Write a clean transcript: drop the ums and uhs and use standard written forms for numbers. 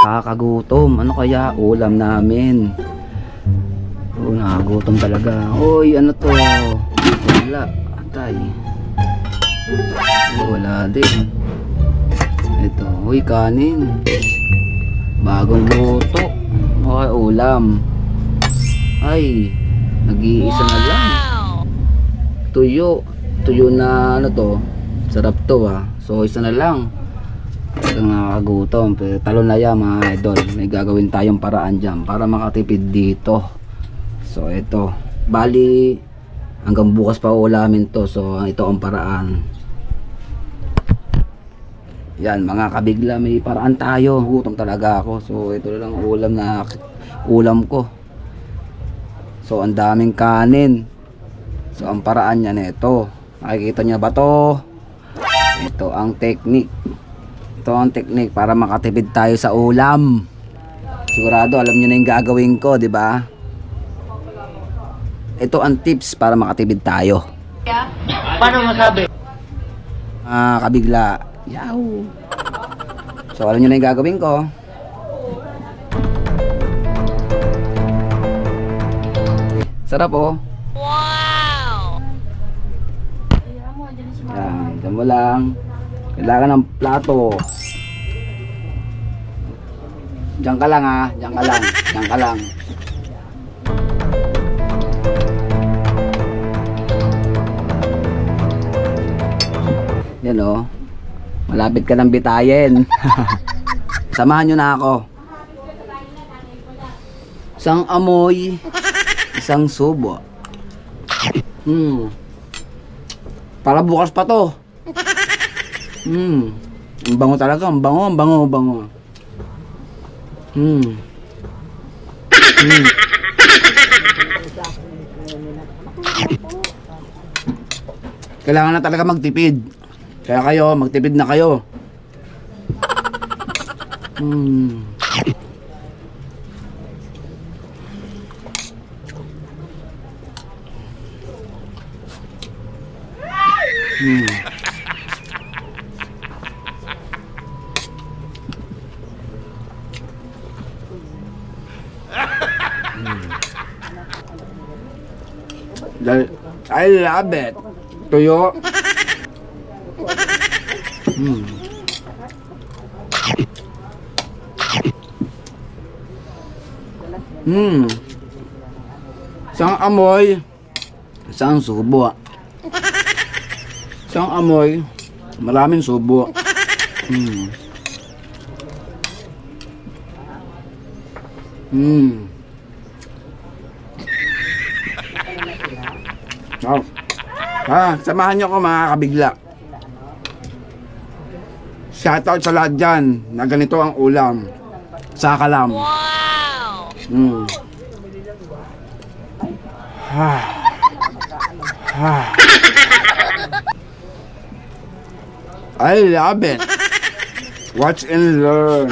Kakagutom. Ano kaya ulam namin? Oo, nakagutom talaga. Uy, ano to? Wala. Atay. Wala din. Ito. Uy, kanin. Bagong luto. Okay, ulam. Ay, nag-iisa na lang. Tuyo. Tuyo na ano to. Sarap to ah. So, isa na lang. Talagang nakakagutom. Pero talo na yan mga idol. May gagawin tayong paraan dyan para makatipid dito. So ito, bali hanggang bukas pa ulamin to. So ito ang paraan. Yan mga kabigla, may paraan tayo. Gutom talaga ako. So ito lang ulam ko. So ang daming kanin. So ang paraan niya nito. Nakikita niyo ba to? Ito ang technique. Ito ang technique para makatipid tayo sa ulam. Sigurado alam niyo na yung gagawin ko, di ba? Ito ang tips para makatipid tayo. Paano masabi? Kabigla. Yaw. So alam niyo na yung gagawin ko. Sarap oh. Wow. Yan, dyan mo lang. Kailangan ng plato. Diyan ka lang ha. Diyan ka lang. Diyan ka lang. Yan o. Malapit ka ng bitayin. Samahan nyo na ako. Isang amoy. Isang subo. Para bukas pa to. Ang bango talaga. Ang bango, ang bango, ang bango. Kailangan na talaga magtipid. Kaya kayo, magtipid na kayo. I love it. Tuyo. Isang amoy, isang subo. Isang amoy, maraming subo. Samahan nyo ko mga kabigla. Shoutout sa lahat dyan na ganito ang ulam. Sa kalam. Wow! I love it. Watch and learn.